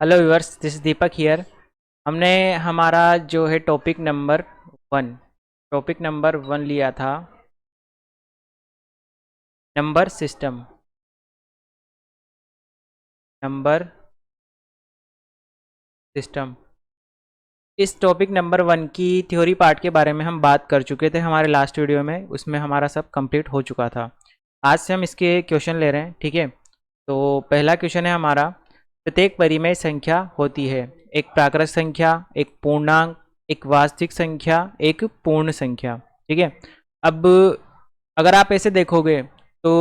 Hello viewers, this is Deepak here. हमने हमारा जो है टॉपिक नंबर वन लिया था, नंबर सिस्टम। नंबर सिस्टम इस टॉपिक नंबर वन की थ्योरी पार्ट के बारे में हम बात कर चुके थे हमारे लास्ट वीडियो में। उसमें हमारा सब कंप्लीट हो चुका था। आज से हम इसके क्वेश्चन ले रहे हैं, ठीक है। तो पहला क्वेश्चन है हमारा, प्रत्येक परिमेय संख्या होती है एक प्राकृत संख्या, एक पूर्णांक, एक वास्तविक संख्या, एक पूर्ण संख्या, ठीक है। अब अगर आप ऐसे देखोगे तो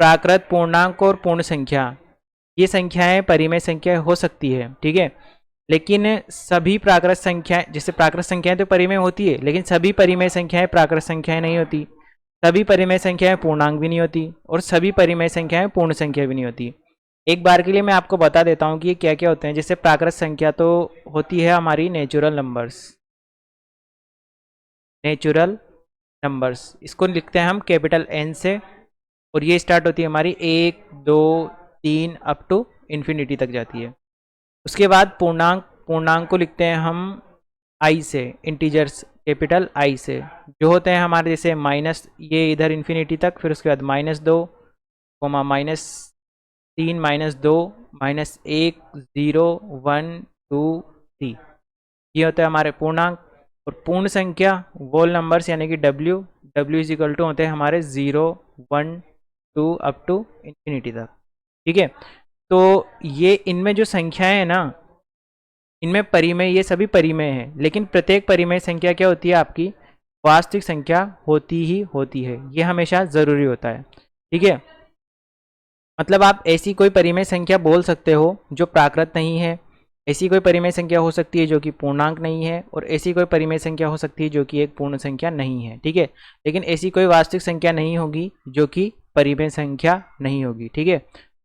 प्राकृत, पूर्णांक और पूर्ण संख्या, ये संख्याएं परिमेय संख्या हो सकती है, ठीक है। लेकिन सभी प्राकृत संख्याएं, जैसे प्राकृत संख्याएं तो परिमेय होती है, लेकिन सभी परिमेय संख्याएं प्राकृत संख्याएं नहीं होती। सभी परिमेय संख्याएं पूर्णांक भी नहीं होती और सभी परिमेय संख्याएं पूर्ण संख्या भी नहीं होती। एक बार के लिए मैं आपको बता देता हूँ कि ये क्या क्या होते हैं। जैसे प्राकृत संख्या तो होती है हमारी नेचुरल नंबर्स। नेचुरल नंबर्स इसको लिखते हैं हम कैपिटल एन से, और ये स्टार्ट होती है हमारी 1 2 3 अप टू इन्फिनिटी तक जाती है। उसके बाद पूर्णांक, पूर्णांक को लिखते हैं हम आई से, इंटीजर्स कैपिटल आई से, जो होते हैं हमारे जैसे माइनस, ये इधर इन्फिनिटी तक, फिर उसके बाद -2, -3, -2, -1, 0, 1 2 3, ये होते हैं हमारे पूर्णांक। और पूर्ण संख्या वोल नंबर्स यानी कि W, W is equal to होते हैं हमारे 0 1 2 अप टू इन्फिनिटी तक, ठीक है। तो ये इनमें जो संख्याएं हैं ना, इनमें परिमेय, ये सभी परिमेय हैं, लेकिन प्रत्येक परिमेय संख्या क्या होती है आपकी, वास्तविक संख्या होती ही होती है। ये हमेशा ज़रूरी होता है, ठीक है। मतलब आप ऐसी कोई परिमेय संख्या बोल सकते हो जो प्राकृत नहीं है, ऐसी कोई परिमेय संख्या हो सकती है जो कि पूर्णांक नहीं है, और ऐसी कोई परिमेय संख्या हो सकती है जो कि एक पूर्ण संख्या नहीं है, ठीक है। लेकिन ऐसी कोई वास्तविक संख्या नहीं होगी जो कि परिमेय संख्या नहीं होगी, ठीक है।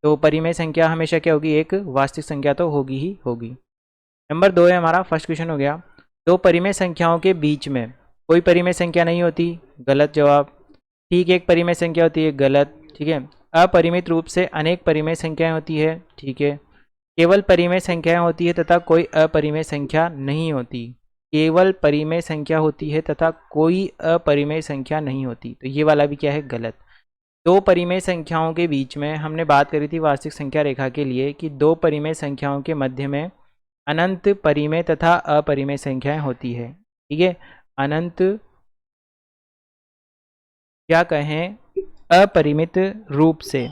तो परिमेय संख्या हमेशा क्या होगी, एक वास्तविक संख्या तो होगी ही होगी। नंबर 2 है हमारा, फर्स्ट क्वेश्चन हो गया, दो परिमेय संख्याओं के बीच में कोई परिमेय संख्या नहीं होती, गलत जवाब। ठीक, एक परिमेय संख्या होती है, गलत, ठीक है। अपरिमित रूप से अनेक परिमेय संख्याएं होती है, ठीक है। केवल परिमेय संख्याएं होती है तथा कोई अपरिमेय संख्या नहीं होती। केवल परिमेय संख्या होती है तथा कोई अपरिमेय संख्या नहीं होती, तो ये वाला भी क्या है, गलत। दो परिमेय संख्याओं के बीच में हमने बात करी थी वास्तविक संख्या रेखा के लिए कि दो परिमेय संख्याओं के मध्य में अनंत परिमेय तथा अपरिमेय संख्याएं होती है, ठीक है। अनंत, क्या कहें, अपरिमित रूप से,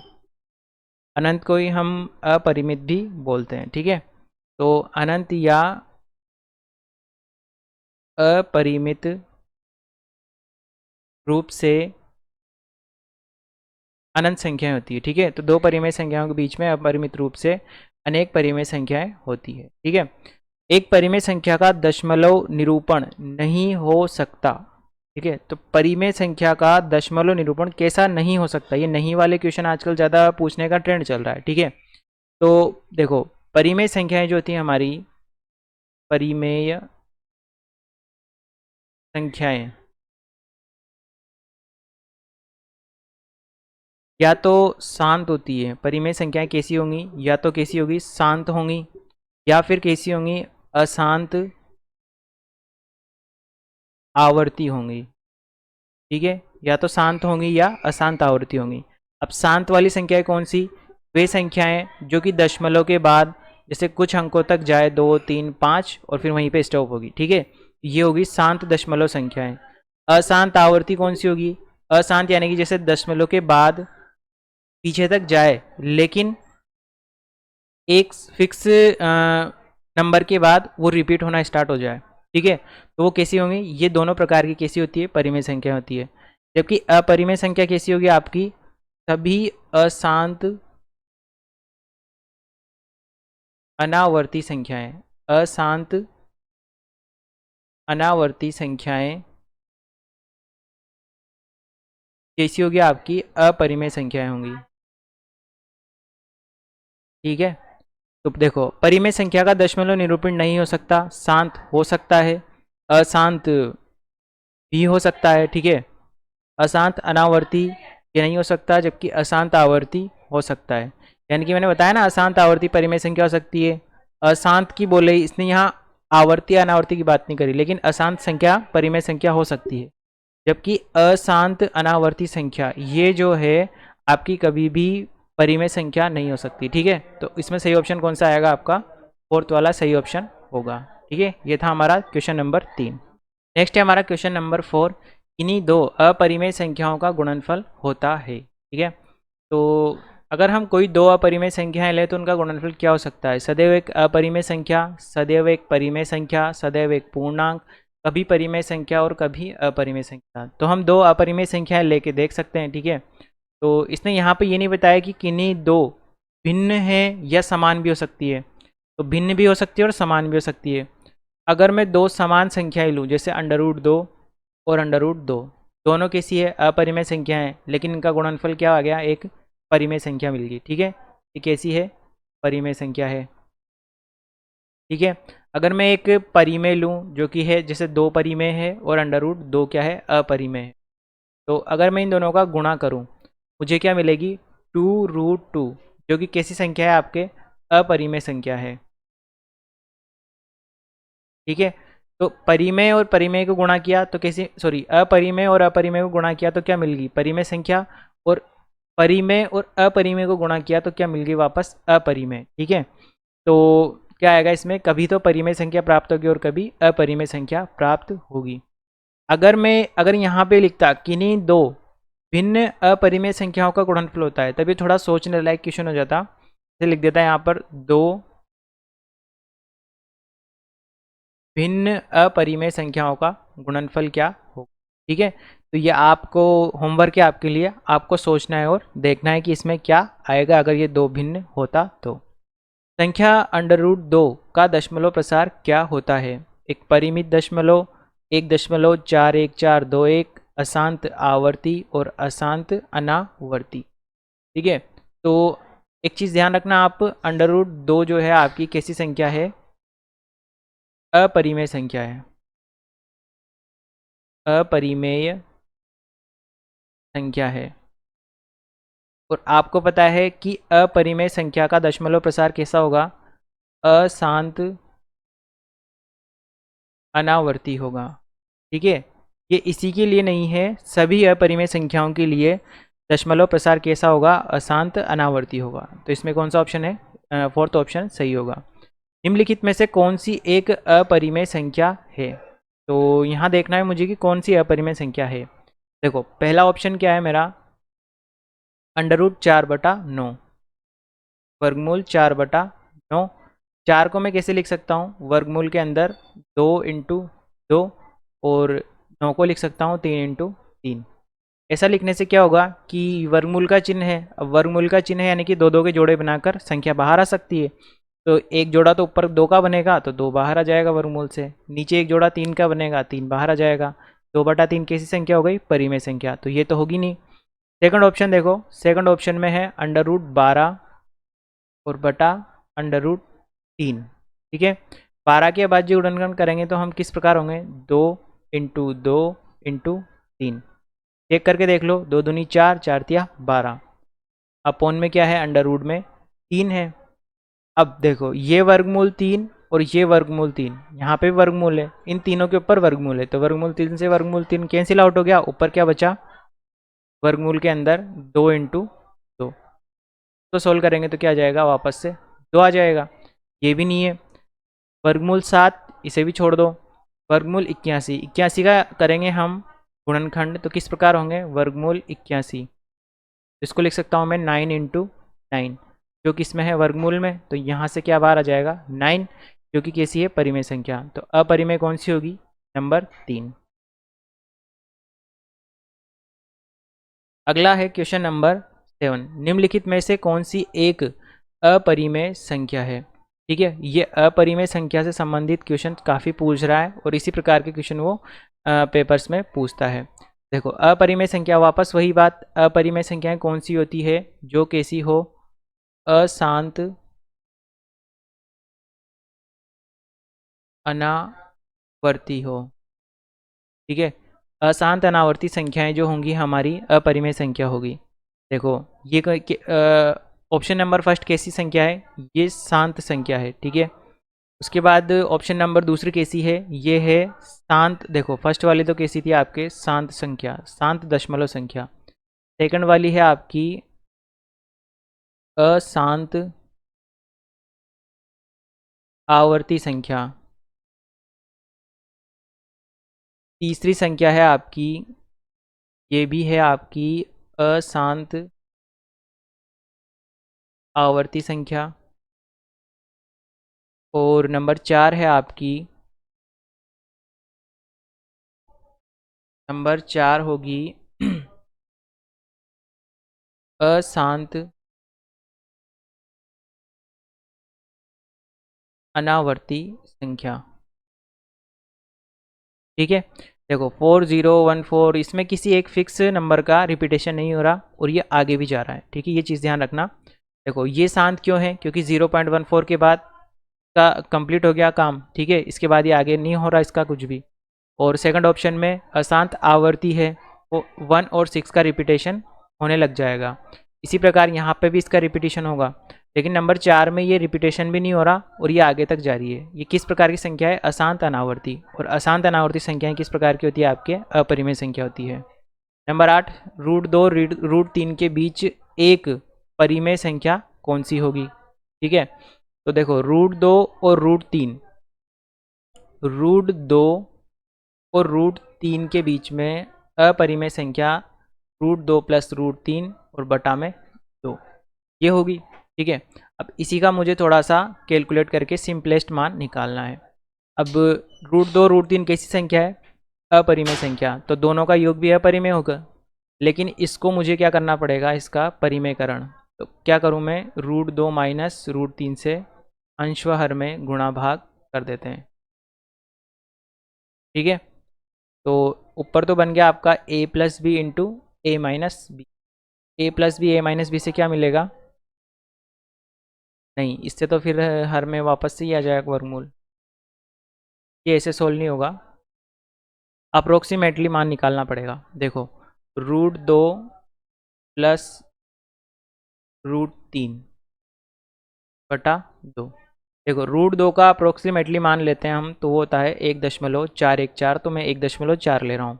अनंत को ही हम अपरिमित भी बोलते हैं, ठीक है। तो अनंत या अपरिमित रूप से अनंत संख्याएं होती है, ठीक है। तो दो परिमेय संख्याओं के बीच में अपरिमित रूप से अनेक परिमेय संख्याएं होती है, ठीक है। एक परिमेय संख्या का दशमलव निरूपण नहीं हो सकता, ठीक है। तो परिमेय संख्या का दशमलव निरूपण कैसा नहीं हो सकता, ये नहीं वाले क्वेश्चन आजकल ज़्यादा पूछने का ट्रेंड चल रहा है, ठीक है। तो देखो, परिमेय संख्याएं जो होती हैं हमारी, परिमेय संख्याएं या तो शांत होती है, परिमेय संख्याएं कैसी होंगी, या तो कैसी होगी, शांत होंगी, या फिर कैसी होंगी, अशांत आवर्ती होंगी, ठीक है। या तो शांत होंगी या अशांत आवर्ती होंगी। अब शांत वाली संख्याएं कौन सी, वे संख्याएं जो कि दशमलव के बाद जैसे कुछ अंकों तक जाए, 2 3 5 और फिर वहीं पे स्टॉप होगी, ठीक है। ये होगी शांत दशमलव संख्याएं। अशांत आवर्ती कौन सी होगी, अशांत यानी कि जैसे दशमलव के बाद पीछे तक जाए, लेकिन एक फिक्स नंबर के बाद वो रिपीट होना स्टार्ट हो जाए, ठीक है। तो वो कैसी होंगी, ये दोनों प्रकार की कैसी होती है, परिमेय संख्या होती है। जबकि अपरिमेय संख्या कैसी होगी आपकी, सभी अशांत अनावर्ती संख्याएं, अशांत अनावर्ती संख्याएं कैसी होगी आपकी, अपरिमेय संख्याएं होंगी, ठीक है। तो देखो, परिमेय संख्या का दशमलव निरूपण नहीं हो सकता, शांत हो सकता है, अशांत भी हो सकता है, ठीक है। अशांत अनावर्ती ये नहीं हो सकता, जबकि अशांत आवर्ती हो सकता है। यानी कि मैंने बताया ना, अशांत आवर्ती परिमेय संख्या हो सकती है, अशांत की बोले, इसने यहाँ आवर्ती अनावर्ती की बात नहीं करी, लेकिन अशांत संख्या परिमेय संख्या हो सकती है, जबकि अशांत अनावर्ती संख्या ये जो है आपकी कभी भी परिमेय संख्या नहीं हो सकती। ठीक है, तो इसमें सही ऑप्शन कौन सा आएगा आपका? फोर्थ वाला सही ऑप्शन होगा। ठीक है, ये था हमारा क्वेश्चन नंबर 3। नेक्स्ट है हमारा क्वेश्चन नंबर 4। इन्हीं दो अपरिमेय संख्याओं का गुणनफल होता है। ठीक है, तो अगर हम कोई दो अपरिमेय संख्याएं लें तो उनका गुणनफल क्या हो सकता है? सदैव एक अपरिमेय संख्या, सदैव एक परिमेय संख्या, सदैव एक पूर्णांक, कभी परिमेय संख्या और कभी अपरिमेय संख्या। तो हम दो अपरिमेय संख्याएं लेके देख सकते हैं। ठीक है, तो इसने यहाँ पे ये नहीं बताया कि किन्हीं दो भिन्न है या समान भी हो सकती है। तो भिन्न भी हो सकती है और समान भी हो सकती है। अगर मैं दो समान संख्याएं लूँ, जैसे √2 और √2, दोनों कैसी है? अपरिमेय संख्या है, लेकिन इनका गुणनफल क्या आ गया? एक परिमेय संख्या मिल गई। ठीक है, ये कैसी है? परिमेय संख्या है। ठीक है, अगर मैं एक परिमेय लूँ जो कि है जैसे दो परिमेय है और √2 क्या है? अपरिमेय है। तो अगर मैं इन दोनों का गुणा करूँ, मुझे क्या मिलेगी? 2√2, जो कि कैसी संख्या है? आपके अपरिमेय संख्या है। ठीक है, तो परिमेय और परिमेय को गुणा किया तो कैसी, सॉरी, अपरिमेय और अपरिमेय को गुणा किया तो क्या मिल गई? परिमेय संख्या। और परिमेय और अपरिमेय को गुणा किया तो क्या मिल गई? वापस अपरिमेय। ठीक है, तो क्या आएगा इसमें? कभी तो परिमेय संख्या प्राप्त होगी और कभी अपरिमेय संख्या प्राप्त होगी। अगर यहाँ पे लिखता किन्हीं दो भिन्न अपरिमेय संख्याओं का गुणनफल होता है, तभी थोड़ा सोचने लायक क्वेश्चन हो जाता। तो लिख देता है यहाँ पर दो भिन्न अपरिमेय संख्याओं का गुणनफल क्या हो। ठीक है, तो ये आपको होमवर्क है आपके लिए, आपको सोचना है और देखना है कि इसमें क्या आएगा अगर ये दो भिन्न होता तो। संख्या √2 का दशमलव प्रसार क्या होता है? एक परिमित दशमलव, 1.41421, अशांत आवर्ती और अशांत अनावर्ती। ठीक है, तो एक चीज़ ध्यान रखना आप, √2 जो है आपकी कैसी संख्या है? अपरिमेय संख्या है। अपरिमेय संख्या है। और आपको पता है कि अपरिमेय संख्या का दशमलव प्रसार कैसा होगा? अशांत अनावर्ती होगा। ठीक है, ये इसी के लिए नहीं है, सभी अपरिमेय संख्याओं के लिए दशमलव प्रसार कैसा होगा? अशांत अनावर्ती होगा। तो इसमें कौन सा ऑप्शन है? फोर्थ ऑप्शन सही होगा। निम्नलिखित में से कौन सी एक अपरिमेय संख्या है? तो यहाँ देखना है मुझे कि कौन सी अपरिमेय संख्या है। देखो, पहला ऑप्शन क्या है मेरा? √4/9, वर्गमूल 4/9। 4 को मैं कैसे लिख सकता हूँ? वर्गमूल के अंदर 2 × 2, और 9 को लिख सकता हूँ 3 × 3। ऐसा लिखने से क्या होगा कि वर्गमूल का चिन्ह है, अब वर्गमूल का चिन्ह है यानी कि दो दो के जोड़े बनाकर संख्या बाहर आ सकती है। तो एक जोड़ा तो ऊपर 2 का बनेगा तो 2 बाहर आ जाएगा वर्गमूल से, नीचे एक जोड़ा 3 का बनेगा, 3 बाहर आ जाएगा। 2/3 कैसी संख्या हो गई? परिमेय संख्या, तो ये तो होगी नहीं। सेकंड ऑप्शन देखो, सेकंड ऑप्शन में है √12 और बटा √3। ठीक है, 12 के बाद जो गुणनखंड करेंगे तो हम किस प्रकार होंगे? 2 × 2 × 3। चेक करके देख लो, 2 दूनी 4, 4 तिया 12। अपोन में क्या है? अंडर रूट में 3 है। अब देखो, ये वर्गमूल 3 और ये वर्गमूल 3, यहाँ पे वर्गमूल है, इन तीनों के ऊपर वर्गमूल है, तो वर्गमूल 3 से वर्गमूल 3 कैंसिल आउट हो गया। ऊपर क्या बचा? वर्गमूल के अंदर 2 × 2। तो सोल्व करेंगे तो क्या आ जाएगा? वापस से 2 आ जाएगा। ये भी नहीं है। वर्गमूल 7, इसे भी छोड़ दो। वर्गमूल 81, 81 का करेंगे हम गुणनखंड तो किस प्रकार होंगे? वर्गमूल 81। इसको लिख सकता हूँ मैं 9 × 9, जो कि इसमें है वर्गमूल में, तो यहाँ से क्या बाहर आ जाएगा? 9, जो कि कैसी है? परिमेय संख्या। तो अपरिमेय कौन सी होगी? नंबर 3। अगला है क्वेश्चन नंबर 7। निम्नलिखित में से कौन सी एक अपरिमेय संख्या है? ठीक है, ये अपरिमेय संख्या से संबंधित क्वेश्चन काफ़ी पूछ रहा है और इसी प्रकार के क्वेश्चन वो पेपर्स में पूछता है। देखो, अपरिमेय संख्या, वापस वही बात, अपरिमेय संख्याएं कौन सी होती है? जो कैसी हो? अशांत अनावर्ती हो। ठीक है, अशांत अनावर्ती संख्याएं जो होंगी हमारी अपरिमेय संख्या होगी। देखो, ये ऑप्शन नंबर फर्स्ट कैसी संख्या है? ये शांत संख्या है। ठीक है, उसके बाद ऑप्शन नंबर दूसरी कैसी है, ये है शांत। देखो फर्स्ट वाली तो कैसी थी आपके शांत संख्या, शांत दशमलव संख्या। सेकंड वाली है आपकी अशांत आवर्ती संख्या। तीसरी संख्या है आपकी, ये भी है आपकी अशांत आवर्ती संख्या। और नंबर 4 है आपकी, नंबर 4 होगी अशांत अनावर्ती संख्या। ठीक है, देखो 4014 इसमें किसी एक फिक्स नंबर का रिपीटेशन नहीं हो रहा और ये आगे भी जा रहा है। ठीक है, ये चीज़ ध्यान रखना। देखो ये शांत क्यों है, क्योंकि 0.14 के बाद का कंप्लीट हो गया काम। ठीक है, इसके बाद ये आगे नहीं हो रहा इसका कुछ भी। और सेकंड ऑप्शन में अशांत आवर्ती है, वो 1 और 6 का रिपीटेशन होने लग जाएगा। इसी प्रकार यहाँ पे भी इसका रिपीटेशन होगा, लेकिन नंबर 4 में ये रिपीटेशन भी नहीं हो रहा और ये आगे तक जारी है। ये किस प्रकार की संख्या है, अशांत अनावर्ती। और अशांत अनावर्ती संख्याएं किस प्रकार की होती है, आपके अपरिमेय संख्या होती है। नंबर 8, √2 √3 के बीच एक परिमेय संख्या कौन सी होगी। ठीक है, तो देखो √2 और √3, √2 और √3 के बीच में अपरिमेय संख्या √2 प्लस √3 और बटा में 2, ये होगी। ठीक है, अब इसी का मुझे थोड़ा सा कैलकुलेट करके सिंपलेस्ट मान निकालना है। अब √2 √3 कैसी संख्या है, अपरिमेय संख्या, तो दोनों का योग भी अपरिमेय होगा। लेकिन इसको मुझे क्या करना पड़ेगा, इसका परिमेयकरण। तो क्या करूँ मैं, √2 माइनस √3 से अंश व हर में गुणा भाग कर देते हैं। ठीक है, तो ऊपर तो बन गया आपका a plus B into A minus B. A plus B, A minus B से क्या मिलेगा, नहीं इससे तो फिर हर में वापस से ही आ जाएगा वर्गमूल। ये ऐसे सोल्व नहीं होगा, अप्रोक्सीमेटली मान निकालना पड़ेगा। देखो √2 प्लस √3 बटा 2। देखो √2 का अप्रोक्सीमेटली मान लेते हैं हम, तो वो होता है 1.414, तो मैं 1.4 ले रहा हूँ।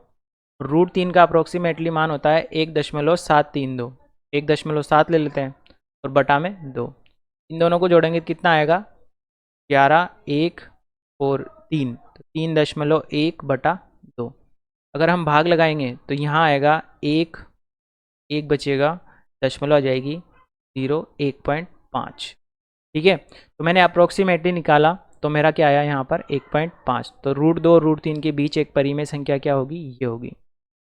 √3 का अप्रोक्सीमेटली मान होता है 1.732, 1.7 ले लेते हैं और बटा में 2। इन दोनों को जोड़ेंगे तो कितना आएगा, 11, 1 और 3, तो 3.1 बटा 2। अगर हम भाग लगाएंगे तो यहाँ आएगा 1, 1 बचेगा, दशमलव आ जाएगी 0, 1.5। ठीक है, तो मैंने अप्रोक्सीमेटली निकाला तो मेरा क्या आया यहाँ पर 1.5। तो √2 और √3 के बीच एक परिमेय संख्या क्या होगी, ये होगी।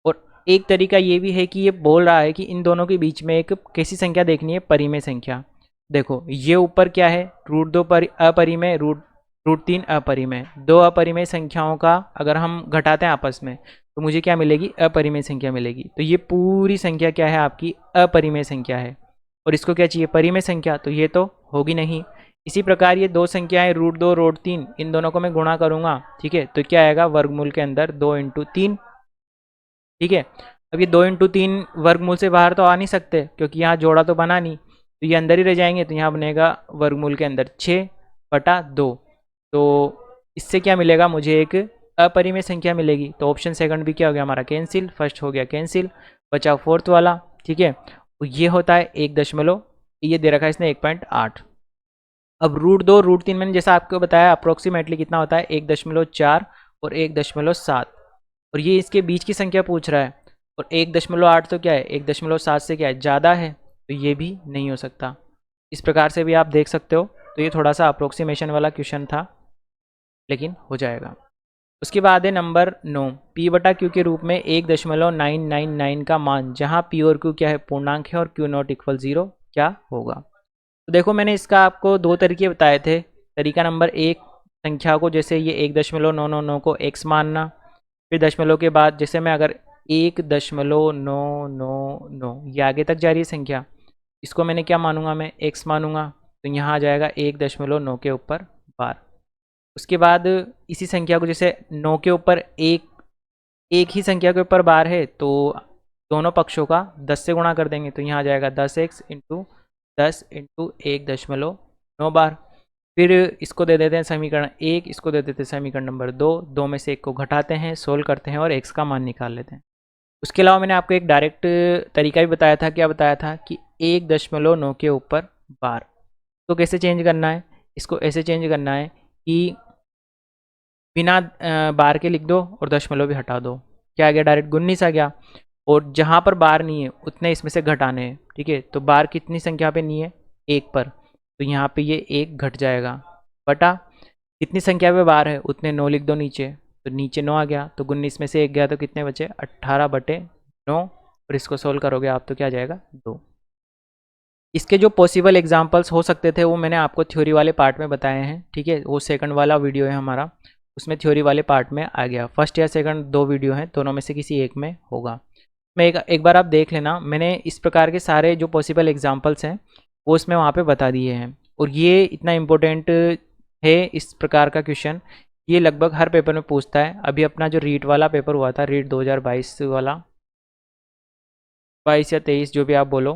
और एक तरीका ये भी है कि ये बोल रहा है कि इन दोनों के बीच में एक कैसी संख्या देखनी है, परिमेय संख्या। देखो ये ऊपर क्या है, √2 पर अपरिमेय, √3 अपरिमेय। दो अपरिमेय संख्याओं का अगर हम घटाते हैं आपस में तो मुझे क्या मिलेगी, अपरिमेय संख्या मिलेगी। तो ये पूरी संख्या क्या है, आपकी अपरिमेय संख्या है। और इसको क्या चाहिए, परिमेय संख्या, तो ये तो होगी नहीं। इसी प्रकार ये दो संख्याएं √2 √3, इन दोनों को मैं गुणा करूंगा। ठीक है, तो क्या आएगा, वर्गमूल के अंदर 2 × 3। ठीक है, अब ये 2 × 3 वर्गमूल से बाहर तो आ नहीं सकते, क्योंकि यहाँ जोड़ा तो बना नहीं, तो ये अंदर ही रह जाएंगे। तो यहाँ बनेगा वर्गमूल के अंदर 6 बटा 2। तो इससे क्या मिलेगा, मुझे एक अपरिमेय संख्या मिलेगी। तो ऑप्शन सेकंड भी क्या हो गया हमारा, कैंसिल। फर्स्ट हो गया कैंसिल, बचा फोर्थ वाला। ठीक है, तो ये होता है 1 ये दे रखा है इसने 1.8। अब √2 √3 मैंने जैसा आपको बताया अप्रोक्सीमेटली कितना होता है, 1.4 और 1.7। और ये इसके बीच की संख्या पूछ रहा है, और 1.8 तो क्या है, 1.7 से क्या है, ज़्यादा है, तो ये भी नहीं हो सकता। इस प्रकार से भी आप देख सकते हो। तो ये थोड़ा सा अप्रोक्सीमेशन वाला क्वेश्चन था, लेकिन हो जाएगा। उसके बाद है नंबर 9, P बटा Q के रूप में 1.999 का मान जहाँ P और Q क्या है, पूर्णांक है, और Q0 = 0 क्या होगा। तो देखो मैंने इसका आपको दो तरीके बताए थे। तरीका नंबर 1, संख्या को जैसे ये 1.999 को x मानना, फिर दशमलव के बाद जैसे मैं अगर 1.999 ये आगे तक जा रही है संख्या, इसको मैंने क्या मानूंगा, मैं x मानूंगा, तो यहाँ आ जाएगा 1.9 के ऊपर बार। उसके बाद इसी संख्या को जैसे 9 के ऊपर एक ही संख्या के ऊपर बार है, तो दोनों पक्षों का 10 से गुणा कर देंगे, तो यहाँ आ जाएगा 10x × 10 × 1.9 बार। फिर इसको दे देते हैं समीकरण 1, इसको दे देते हैं समीकरण नंबर 2, 2 में से 1 को घटाते हैं, सोल्व करते हैं और x का मान निकाल लेते हैं। उसके अलावा मैंने आपको एक डायरेक्ट तरीका भी बताया था, क्या बताया था कि 1.9 के ऊपर बार। तो कैसे चेंज करना है, इसको ऐसे चेंज करना है कि बिना बार के लिख दो और दशमलव भी हटा दो। क्या आ गया, डायरेक्ट 19 आ गया। और जहाँ पर बार नहीं है उतने इसमें से घटाने हैं, ठीक है। तो बार कितनी संख्या पे नहीं है, 1 पर, तो यहाँ पे ये 1 घट जाएगा, बटा कितनी संख्या पे बार है उतने 9 लिख दो नीचे, तो नीचे 9 आ गया। तो 19 में से 1 गया तो कितने बचे, 18/9, और इसको सोल्व करोगे आप तो क्या आ जाएगा, 2। इसके जो पॉसिबल एग्जांपल्स हो सकते थे वो मैंने आपको थ्योरी वाले पार्ट में बताए हैं, ठीक है। वो सेकंड वाला वीडियो है हमारा, उसमें थ्योरी वाले पार्ट में आ गया। फर्स्ट या सेकंड 2 वीडियो हैं, दोनों में से किसी एक में होगा। मैं एक बार आप देख लेना, मैंने इस प्रकार के सारे जो पॉसिबल एग्जांपल्स हैं वो उसमें वहाँ पे बता दिए हैं। और ये इतना इम्पोर्टेंट है इस प्रकार का क्वेश्चन, ये लगभग हर पेपर में पूछता है। अभी अपना जो रीट वाला पेपर हुआ था, रीट 2022 वाला, 22 या 23 जो भी आप बोलो,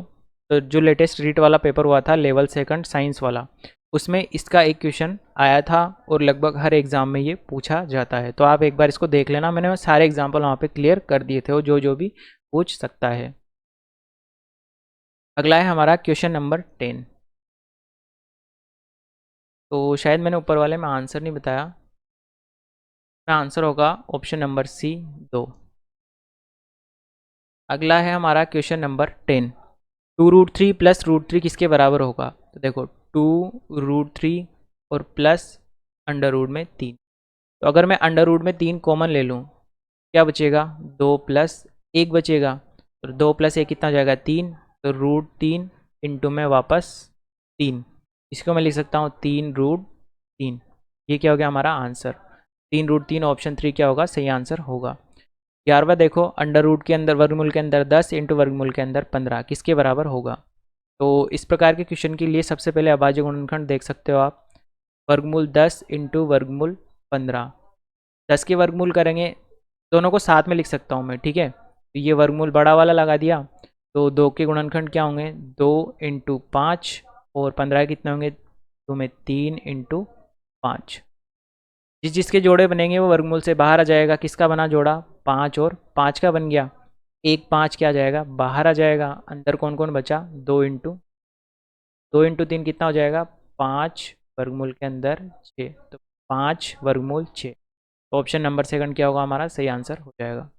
तो जो लेटेस्ट रीट वाला पेपर हुआ था लेवल सेकंड साइंस वाला, उसमें इसका एक क्वेश्चन आया था और लगभग हर एग्ज़ाम में ये पूछा जाता है। तो आप एक बार इसको देख लेना, मैंने सारे एग्जाम्पल वहाँ पे क्लियर कर दिए थे, वो जो भी पूछ सकता है। अगला है हमारा क्वेश्चन नंबर 10। तो शायद मैंने ऊपर वाले में आंसर नहीं बताया, इसका आंसर होगा ऑप्शन नंबर सी, 2। अगला है हमारा क्वेश्चन नंबर 10। 2√3 प्लस √3 किसके बराबर होगा। तो देखो 2√3 और प्लस अंडर रूट में 3। तो अगर मैं अंडर रूट में 3 कॉमन ले लूँ, क्या बचेगा, 2 प्लस 1 बचेगा। तो 2 प्लस 1 कितना हो जाएगा, 3। तो √3 इंटू में वापस 3, इसको मैं लिख सकता हूँ 3√3। ये क्या हो गया हमारा आंसर, 3√3 ऑप्शन 3 क्या होगा, सही आंसर होगा। 11वां देखो, अंडर रूट के अंदर वर्गमूल के अंदर 10 इंटू वर्गमूल के अंदर 15 किसके बराबर होगा। तो इस प्रकार के क्वेश्चन के लिए सबसे पहले अभाज्य गुणनखंड देख सकते हो आप, वर्गमूल 10 इंटू वर्गमूल 15। 10 के वर्गमूल करेंगे, दोनों को साथ में लिख सकता हूँ मैं, ठीक है। तो ये वर्गमूल बड़ा वाला लगा दिया, तो 2 के गुणनखंड क्या होंगे, 2 इंटू 5, और 15 कितने होंगे, तो में 3 इंटू 5। जिसके जोड़े बनेंगे वो वर्गमूल से बाहर आ जाएगा। किसका बना जोड़ा, 5 और 5 का बन गया। 1 5 क्या आ जाएगा, बाहर आ जाएगा। अंदर कौन कौन बचा, 2 इंटू 3 कितना हो जाएगा, 5 वर्गमूल के अंदर 6, तो 5 वर्गमूल 6। ऑप्शन नंबर सेकंड क्या होगा हमारा, सही आंसर हो जाएगा।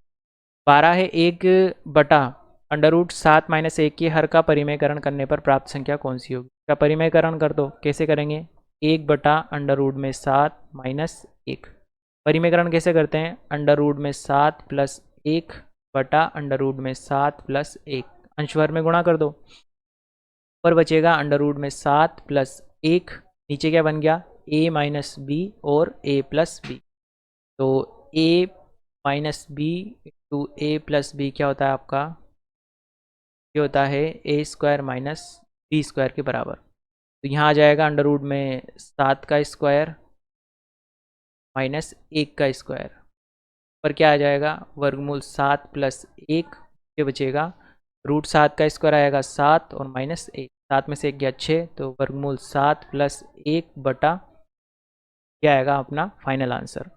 12 है 1/√7 - 1 के हर का परिमेयकरण करने पर प्राप्त संख्या कौन सी होगी। इसका परिमेयकरण कर दो, कैसे करेंगे, 1/√7 - 1। परिमेयकरण कैसे करते हैं, √7 + 1/√7 + 1, अंशभर में गुणा कर दो, ऊपर बचेगा √7 + 1, नीचे क्या बन गया, a - b और a + b। तो a - b into a + b क्या होता है आपका, ये होता है a² - b² के बराबर। तो यहाँ आ जाएगा √7 का स्क्वायर -1 का स्क्वायर, पर क्या आ जाएगा, वर्गमूल 7 + 1, ये बचेगा √7 का स्क्वायर आएगा 7 और -1, 7 में से 1 गया 6, तो वर्गमूल 7 + 1 बटा क्या आएगा अपना फाइनल आंसर।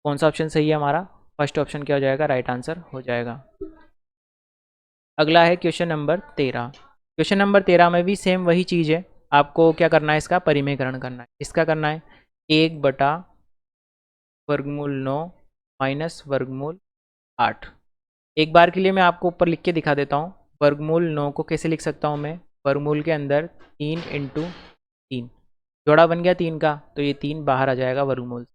कौन सा ऑप्शन सही है हमारा, फर्स्ट ऑप्शन क्या हो जाएगा, राइट आंसर हो जाएगा। अगला है क्वेश्चन नंबर 13। क्वेश्चन नंबर 13 में भी सेम वही चीज़ है, आपको क्या करना है, इसका परिमेयकरण करना है। इसका करना है 1/√9 माइनस वर्गमूल 8। एक बार के लिए मैं आपको ऊपर लिख के दिखा देता हूँ। वर्गमूल 9 को कैसे लिख सकता हूँ मैं, वर्गमूल के अंदर 3 इंटू 3, जोड़ा बन गया 3 का, तो ये 3 बाहर आ जाएगा वर्गमूल।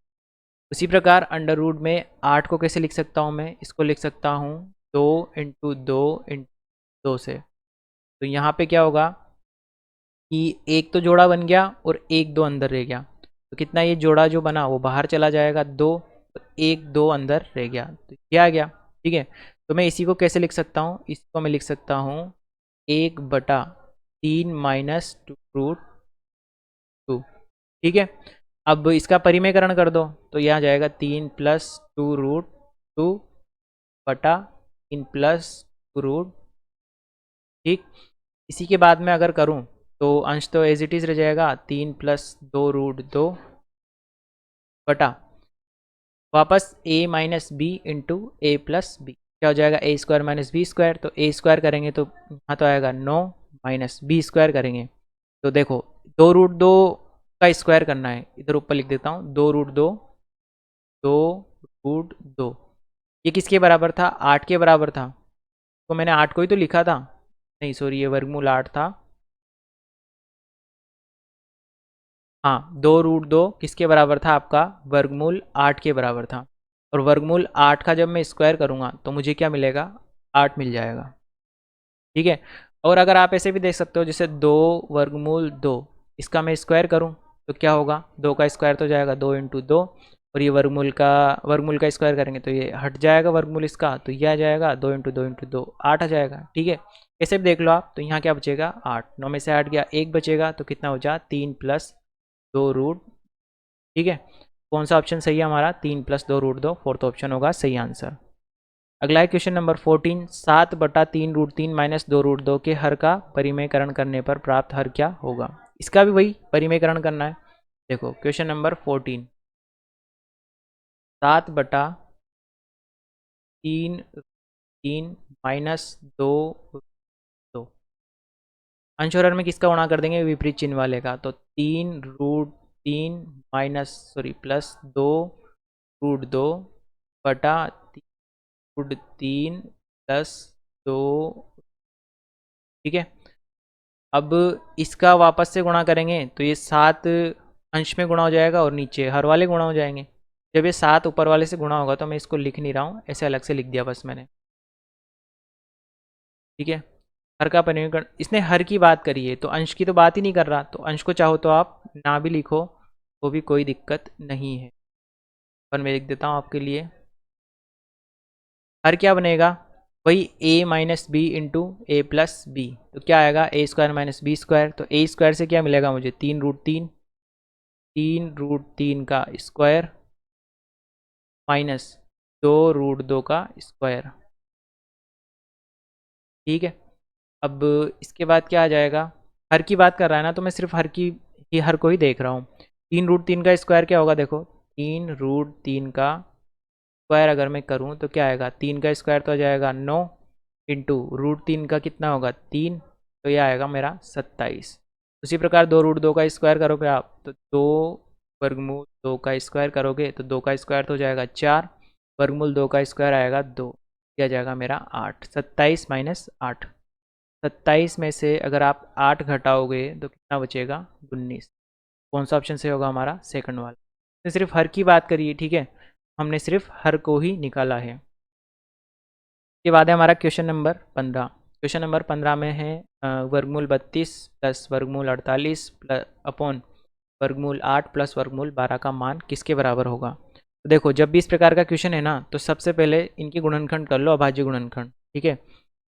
उसी प्रकार अंडर रूट में 8 को कैसे लिख सकता हूँ मैं, इसको लिख सकता हूँ 2 इंटू 2 इंटू 2 से। तो यहाँ पे क्या होगा कि एक तो जोड़ा बन गया और एक 2 अंदर रह गया, तो कितना ये जोड़ा जो बना वो बाहर चला जाएगा 2, तो 1 2 अंदर रह गया, तो क्या आ गया, ठीक है। तो मैं इसी को कैसे लिख सकता हूँ, इसको मैं लिख सकता हूँ 1/3 माइनस √2, ठीक है। अब इसका परिमेयकरण कर दो, तो यह आ जाएगा 3 + 2√2 बटा 3 + 2√, ठीक। इसी के बाद में अगर करूँ तो अंश तो एज इट इज़ रह जाएगा 3 प्लस 2√2 बटा वापस a minus B into A plus B, क्या हो जाएगा a square minus B square. तो a स्क्वायर करेंगे तो यहाँ तो आएगा 9 माइनस बी स्क्वायर करेंगे तो देखो 2√2 का स्क्वायर करना है, इधर ऊपर लिख देता हूँ 2√2 ये किसके बराबर था, 8 के बराबर था। तो मैंने 8 को ही तो लिखा था, नहीं सॉरी ये वर्गमूल 8 था। हाँ 2√2 किसके बराबर था, आपका वर्गमूल 8 के बराबर था। और वर्गमूल 8 का जब मैं स्क्वायर करूँगा तो मुझे क्या मिलेगा, 8 मिल जाएगा। ठीक है। और अगर आप ऐसे भी देख सकते हो जैसे 2√2 इसका मैं स्क्वायर करूँ तो क्या होगा, 2 का स्क्वायर तो जाएगा 2 इंटू 2 और ये वर्गमूल का स्क्वायर करेंगे तो ये हट जाएगा वर्गमूल इसका, तो ये आ जाएगा 2 इंटू 2 इंटू 2 8 आ जाएगा। ठीक है, ऐसे भी देख लो आप, तो यहाँ क्या बचेगा 8, 9 में से 8 गया, 1 बचेगा तो कितना हो जा 3 प्लस 2√। ठीक है, कौन सा ऑप्शन सही है हमारा, 3 प्लस 2√2, फोर्थ ऑप्शन होगा सही आंसर। अगला है क्वेश्चन नंबर 14, 7/3√3 माइनस 2√2 के हर का परिमेयकरण करने पर प्राप्त हर क्या होगा। इसका भी वही परिमेयकरण करना है। देखो क्वेश्चन नंबर 14, 7/3√3 माइनस 2 अंश और हर में किसका गुणा कर देंगे, विपरीत चिन्ह वाले का। तो 3√3 माइनस सॉरी प्लस 2√2 बटा 3 प्लस 2। ठीक है, अब इसका वापस से गुणा करेंगे तो ये 7 अंश में गुणा हो जाएगा और नीचे हर वाले गुणा हो जाएंगे। जब ये 7 ऊपर वाले से गुणा होगा तो मैं इसको लिख नहीं रहा हूँ, ऐसे अलग से लिख दिया बस मैंने। ठीक है, हर का परिमेयकरण, इसने हर की बात करी है तो अंश की तो बात ही नहीं कर रहा, तो अंश को चाहो तो आप ना भी लिखो वो भी कोई दिक्कत नहीं है, पर मैं लिख देता हूँ आपके लिए। हर क्या बनेगा, वही a minus B into A plus B, तो क्या आएगा a square minus B square. तो a स्क्वायर से क्या मिलेगा मुझे, 3√3 का स्क्वायर माइनस 2√2 का स्क्वायर। ठीक है, अब इसके बाद क्या आ जाएगा, हर की बात कर रहा है ना तो मैं सिर्फ हर को ही देख रहा हूँ। 3√3 का स्क्वायर क्या होगा, देखो 3√3 का स्क्वायर अगर मैं करूँ तो क्या आएगा, 3 का स्क्वायर तो आ जाएगा 9 इंटू √3 का कितना होगा 3, तो यह आएगा मेरा 27। उसी प्रकार 2√2 का स्क्वायर करोगे आप तो 2 का स्क्वायर करोगे तो 2 का स्क्वायर तो हो जाएगा 4, वर्गमूल 2 का स्क्वायर आएगा 2, क्या जाएगा मेरा 8। 27 माइनस 8, 27 में से अगर आप 8 घटाओगे तो कितना बचेगा 19। कौन सा ऑप्शन से होगा हमारा, सेकंड वाला। तो सिर्फ हर की बात करिए, ठीक है, हमने सिर्फ हर को ही निकाला है। इसके बाद है हमारा क्वेश्चन नंबर 15। क्वेश्चन नंबर 15 में है वर्गमूल 32 प्लस वर्गमूल 48 प्लस अपॉन वर्गमूल 8 प्लस वर्गमूल 12 का मान किसके बराबर होगा। तो देखो जब भी इस प्रकार का क्वेश्चन है ना तो सबसे पहले इनकी गुणनखंड कर लो, अभाज्य गुणनखंड। ठीक है,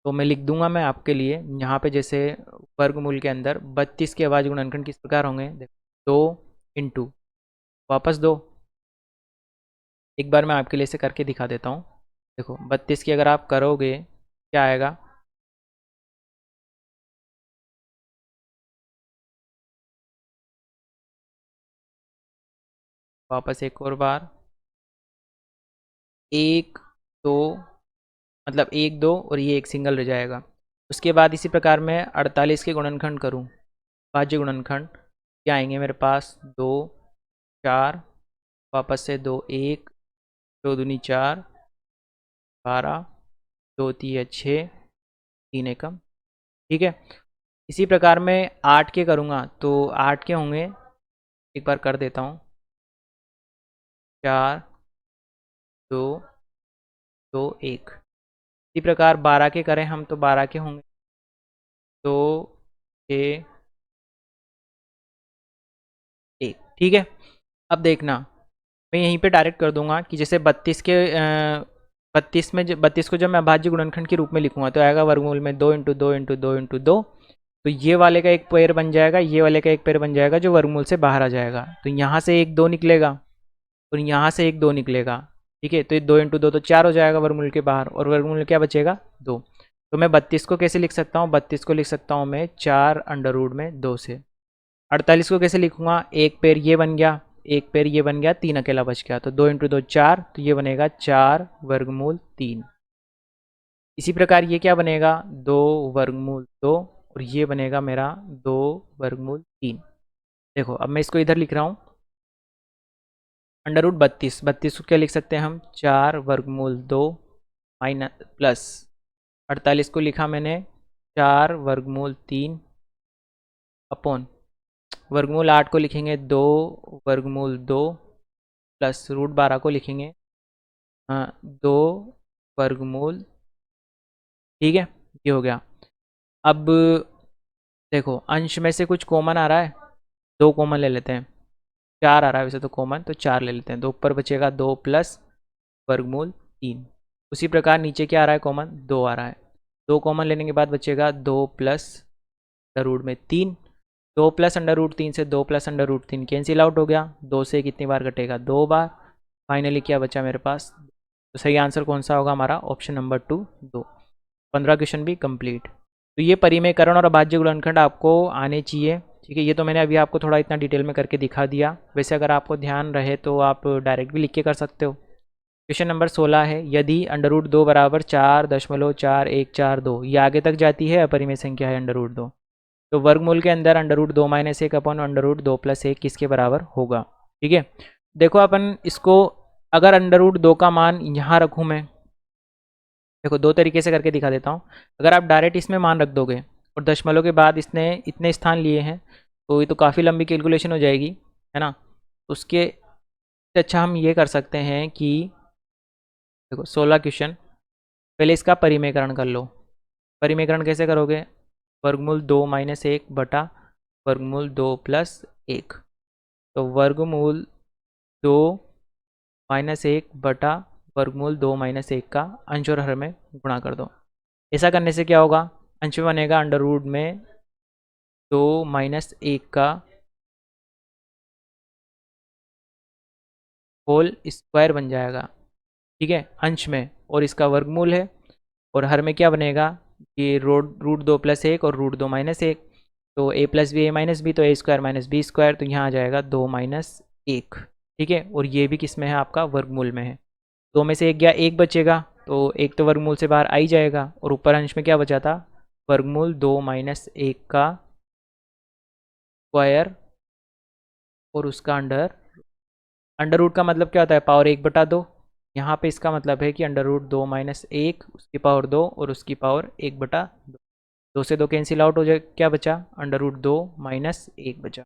तो मैं लिख दूंगा मैं आपके लिए यहाँ पे, जैसे वर्गमूल के अंदर 32 के अभाज्य गुणनखंड किस प्रकार होंगे, देखो 2 इंटू वापस 2, एक बार मैं आपके लिए इसे करके दिखा देता हूँ। देखो 32 की अगर आप करोगे क्या आएगा, वापस एक और बार 1 2, मतलब 1 2 और ये एक सिंगल रह जाएगा। उसके बाद इसी प्रकार मैं 48 के गुणनखंड करूँ, भाज्य गुणनखंड क्या आएंगे मेरे पास, 2 4 वापस से 2 1 2 दूनी 4 12 2 3 6 3 एकम। ठीक है, इसी प्रकार मैं 8 के करूँगा तो 8 के होंगे, एक बार कर देता हूँ, 4 2 2 1। इसी प्रकार 12 के करें हम तो 12 के होंगे 2 6 1। ठीक है, अब देखना मैं यहीं पे डायरेक्ट कर दूंगा कि जैसे 32 को जब मैं अभाज्य गुणनखंड के रूप में लिखूंगा तो आएगा वर्गमूल में 2 इंटू 2 इंटू 2 इंटू 2, तो ये वाले का एक पेयर बन जाएगा, ये वाले का एक पेयर बन जाएगा जो वर्गमूल से बाहर आ जाएगा। तो यहाँ से एक 2 निकलेगा और यहाँ से एक 2 निकलेगा। ठीक है, तो ये 2 इंटू 2 तो 4 हो जाएगा वर्गमूल के बाहर, और वर्गमूल क्या बचेगा 2। तो मैं 32 को कैसे लिख सकता हूँ, 32 को लिख सकता हूँ मैं 4 अंडर रूट में 2 से। 48 को कैसे लिखूंगा, एक पेड़ ये बन गया, एक पेड़ ये बन गया, 3 अकेला बच गया, तो 2 इंटू 2 4, तो ये बनेगा 4 वर्गमूल 3। इसी प्रकार ये क्या बनेगा, 2 वर्गमूल 2, और ये बनेगा मेरा 2 वर्गमूल 3। देखो अब मैं इसको इधर लिख रहा हूँ, अंडर रूट 32 को क्या लिख सकते हैं हम, 4 वर्गमूल 2 माइनस प्लस 48 को लिखा मैंने 4 वर्गमूल 3 अपॉन वर्गमूल 8 को लिखेंगे 2 वर्गमूल 2 प्लस रूट 12 को लिखेंगे 2 वर्गमूल। ठीक है, ये हो गया। अब देखो अंश में से कुछ कॉमन आ रहा है, 2 कॉमन ले लेते हैं, 4 आ रहा है वैसे तो कॉमन, तो 4 ले लेते हैं, 2 ऊपर बचेगा 2 प्लस वर्गमूल 3। उसी प्रकार नीचे क्या आ रहा है कॉमन, 2 आ रहा है, 2 कॉमन लेने के बाद बचेगा 2 प्लस अंडर रूट में 3, 2 प्लस अंडर रूट 3 से 2 plus under root 3 cancel out हो गया, 2 से कितनी बार कटेगा, 2 बार। फाइनली क्या बचा मेरे पास, तो सही आंसर कौन सा होगा हमारा, ऑप्शन नंबर 2 2। 15 क्वेश्चन भी कंप्लीट। तो ये परिमेयकरण और अभाज्य गुणनखंड आपको आने चाहिए। ठीक है, ये तो मैंने अभी आपको थोड़ा इतना डिटेल में करके दिखा दिया, वैसे अगर आपको ध्यान रहे तो आप डायरेक्ट भी लिख के कर सकते हो। क्वेश्चन नंबर 16 है, यदि अंडर रूट 2 बराबर 4.4142, ये आगे तक जाती है, अपरिमेय संख्या है अंडर रूट 2, तो वर्गमूल के अंदर under root 2 minus 1 upon under root 2 plus 1 किसके बराबर होगा। ठीक है, देखो अपन इसको अगर अंडर रूट 2 का मान यहाँ रखूँ मैं, देखो 2 तरीके से करके दिखा देता हूँ। अगर आप डायरेक्ट इसमें मान रख दोगे और दशमलव के बाद इसने इतने स्थान लिए हैं, तो ये तो काफ़ी लंबी कैलकुलेशन हो जाएगी, है ना। उसके से अच्छा हम ये कर सकते हैं कि देखो 16 क्वेश्चन, पहले इसका परिमेयकरण कर लो। परिमेयकरण कैसे करोगे, वर्गमूल 2 माइनस 1 बटा वर्गमूल 2 प्लस 1, तो वर्गमूल 2 माइनस 1 बटा वर्गमूल 2 माइनस 1 का अंश और हर में गुणा कर दो। ऐसा करने से क्या होगा, अंश में बनेगा अंडर रूट में 2 माइनस 1 का होल स्क्वायर बन जाएगा। ठीक है, अंश में, और इसका वर्गमूल है, और हर में क्या बनेगा, ये रूट 2 प्लस 1 और रूट 2 माइनस 1, तो ए plus B A minus B, तो ए स्क्वायर माइनस बी स्क्वायर, तो यहाँ आ जाएगा 2 माइनस 1। ठीक है, और ये भी किस में है, आपका वर्गमूल में है। 2 में से 1 गया, 1 बचेगा, तो 1 तो वर्गमूल से बाहर आ ही जाएगा, और ऊपर अंश में क्या बचा था, वर्गमूल 2 माइनस 1 का स्क्वायर और उसका अंडर रूट का मतलब क्या होता है, पावर 1/2। यहाँ पे इसका मतलब है कि अंडर रूट 2 माइनस 1 उसकी पावर 2 और उसकी पावर 1/2। 2 से 2 कैंसिल आउट हो जाए, क्या बचा, अंडर रूट 2 माइनस 1 बचा।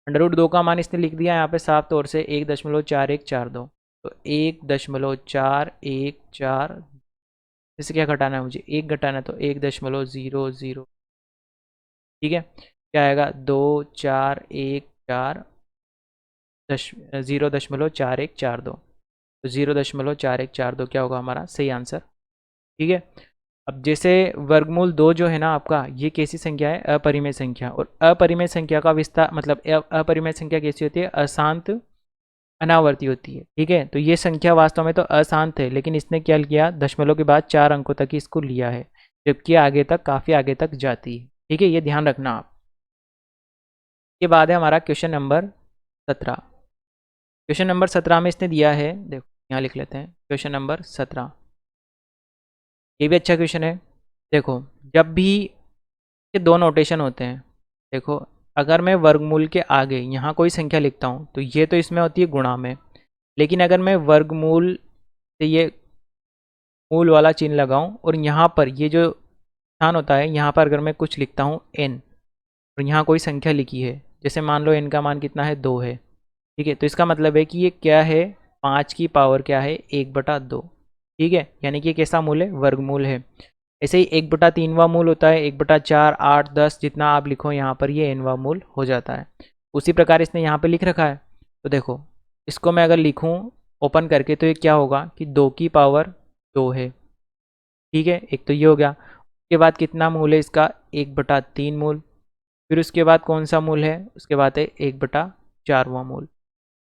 अंडर रूट 2 का मान इसने लिख दिया यहाँ पे साफ तौर से 1.4142, तो 1.414, इससे क्या घटाना है मुझे, 1 घटाना है, तो 1.00। ठीक है, क्या आएगा, 2414 0.4142, तो 0.4142 क्या होगा हमारा सही आंसर। ठीक है, अब जैसे वर्गमूल 2 जो है ना आपका, ये कैसी संख्या है, अपरिमेय संख्या, और अपरिमेय संख्या का विस्तार मतलब अपरिमेय संख्या कैसी होती है, अशांत अनावर्ती होती है। ठीक है, तो ये संख्या वास्तव में तो अशांत है, लेकिन इसने क्या किया, दशमलव के बाद 4 अंकों तक ही इसको लिया है, जबकि आगे तक काफ़ी आगे तक जाती है। ठीक है, ये ध्यान रखना आप। के बाद है हमारा क्वेश्चन नंबर 17। क्वेश्चन नंबर 17 में इसने दिया है, देखो यहाँ लिख लेते हैं, क्वेश्चन नंबर 17, ये भी अच्छा क्वेश्चन है। देखो जब भी ये दो नोटेशन होते हैं, देखो अगर मैं वर्गमूल के आगे यहाँ कोई संख्या लिखता हूँ, तो ये तो इसमें होती है गुणा में, लेकिन अगर मैं वर्गमूल से ये मूल वाला चिन्ह लगाऊं और यहाँ पर ये जो स्थान होता है, यहाँ पर अगर मैं कुछ लिखता हूँ n, और यहाँ कोई संख्या लिखी है, जैसे मान लो n का मान कितना है, 2 है। ठीक है, तो इसका मतलब है कि ये क्या है, 5 की पावर क्या है, 1/2। ठीक है, यानी कि ये कैसा मूल है, वर्गमूल है। ऐसे ही 1/3वां मूल होता है, 1/4 8 10 जितना आप लिखो यहाँ पर, ये nवां मूल हो जाता है। उसी प्रकार इसने यहाँ पे लिख रखा है, तो देखो इसको मैं अगर लिखूँ ओपन करके, तो ये क्या होगा कि 2 की पावर 2 है। ठीक है, एक तो ये हो गया। उसके बाद कितना मूल है इसका, 1/3 मूल। फिर उसके बाद कौन सा मूल है, उसके बाद है 1/4वां मूल।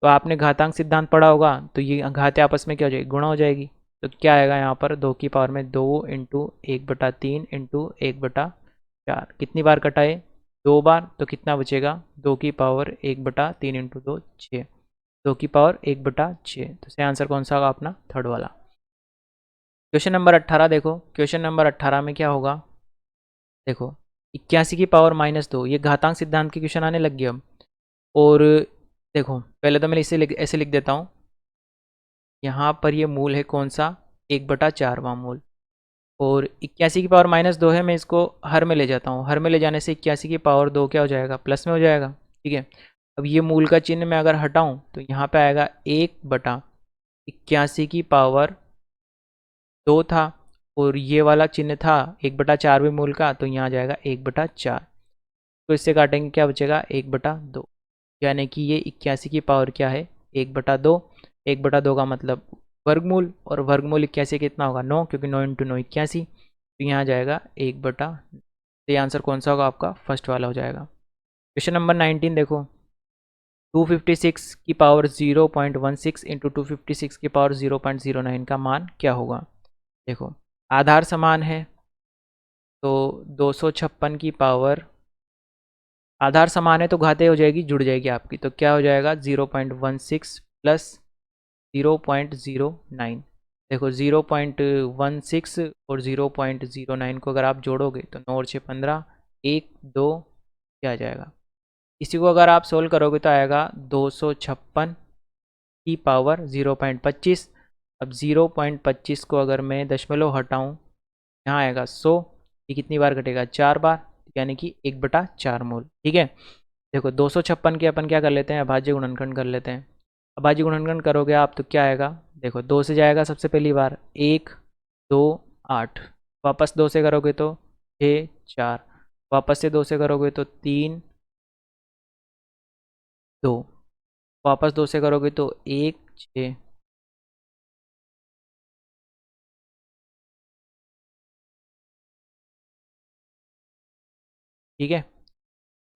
तो आपने घातांक सिद्धांत पढ़ा होगा, तो ये घातें आपस में क्या हो जाएगी, गुणा हो जाएगी। तो क्या आएगा यहाँ पर 2 की पावर में 2 इंटू 1/3 इंटू 1/4। कितनी बार कटाए? 2 बार। तो कितना बचेगा? 2 की पावर 1/3 इंटू 2 6। 2 की पावर 1/6। तो सही आंसर कौन सा होगा अपना? थर्ड वाला। क्वेश्चन नंबर 18 देखो। क्वेश्चन नंबर 18 में क्या होगा? देखो 81 की पावर -2, ये घातांक सिद्धांत के क्वेश्चन आने लग गए अब। और देखो पहले तो मैं इसे ऐसे लिख देता हूँ। यहाँ पर ये मूल है कौन सा? 1/4वां मूल। और 81 की पावर -2 है, मैं इसको हर में ले जाता हूँ। हर में ले जाने से 81 की पावर 2 क्या हो जाएगा? प्लस में हो जाएगा। ठीक है। अब ये मूल का चिन्ह मैं अगर हटाऊँ तो यहाँ पे आएगा 1/81 की पावर 2 था, और ये वाला चिन्ह था 1/4वें मूल का, तो यहाँ आ जाएगा 1/4। तो इससे काटेंगे क्या बचेगा? 1/2। यानी कि ये 81 की पावर क्या है? 1/2। 1/2 का मतलब वर्गमूल, और वर्गमूल 81 कितना होगा? 9, क्योंकि 9 इंटू 9 81। तो यहाँ आ जाएगा 1/। तो ये आंसर कौन सा होगा आपका? फर्स्ट वाला हो जाएगा। क्वेश्चन नंबर 19 देखो। 256 की पावर 0.16 इंटू 256 की पावर 0.09 का मान क्या होगा? देखो आधार समान है, तो 256 की पावर, आधार समान है तो घाते हो जाएगी, जुड़ जाएगी आपकी, तो क्या हो जाएगा? 0.16 प्लस 0.09। देखो 0.16 और 0.09 को अगर आप जोड़ोगे तो 9 और 6 15, 1 2 क्या आ जाएगा? इसी को अगर आप सोल्व करोगे तो आएगा 256 की पावर 0.25। अब 0.25 को अगर मैं दशमलव हटाऊं, यहाँ आएगा 100। ये कितनी बार घटेगा? 4 बार, यानी कि 1/4 मोल। ठीक है। देखो 256 के अपन क्या कर लेते हैं? अभाज्य गुणनखंड कर लेते हैं। अभाज्य गुणनखंड करोगे आप तो क्या आएगा? देखो 2 से जाएगा सबसे पहली बार, 1 2 8। वापस 2 से करोगे तो 6 4। वापस से 2 से करोगे तो 3 2। वापस 2 से करोगे तो 1 6। ठीक है,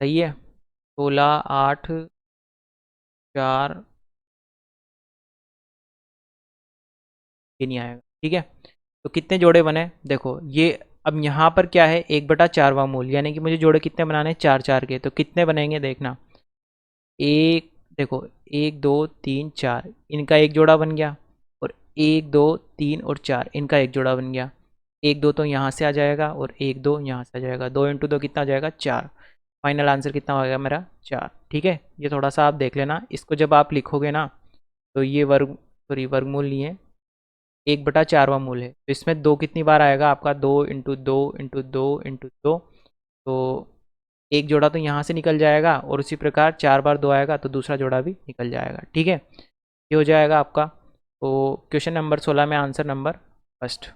सही है। 16 8 4, ये नहीं आएगा। ठीक है। तो कितने जोड़े बने? देखो ये अब यहाँ पर क्या है? 1/4वां मूल, यानी कि मुझे जोड़े कितने बनाने हैं? 4 4 के। तो कितने बनेंगे देखना। एक, देखो 1 2 3 4, इनका एक जोड़ा बन गया, और 1 2 3 और 4, इनका एक जोड़ा बन गया। 1 2 तो यहाँ से आ जाएगा, और 1 2 यहाँ से आ जाएगा। 2 इंटू 2 कितना आ जाएगा? 4। फाइनल आंसर कितना हो गया मेरा? 4। ठीक है। ये थोड़ा सा आप देख लेना, इसको जब आप लिखोगे ना, तो ये वर्गमूल नहीं है, 1/4वां मूल है। तो इसमें 2 कितनी बार आएगा आपका? 2 इंटू 2 इंटू 2 इंटू 2। तो एक जोड़ा तो यहाँ से निकल जाएगा, और उसी प्रकार 4 बार 2 आएगा तो दूसरा जोड़ा भी निकल जाएगा। ठीक है। ये हो जाएगा आपका। तो क्वेश्चन नंबर 16 में आंसर नंबर फर्स्ट।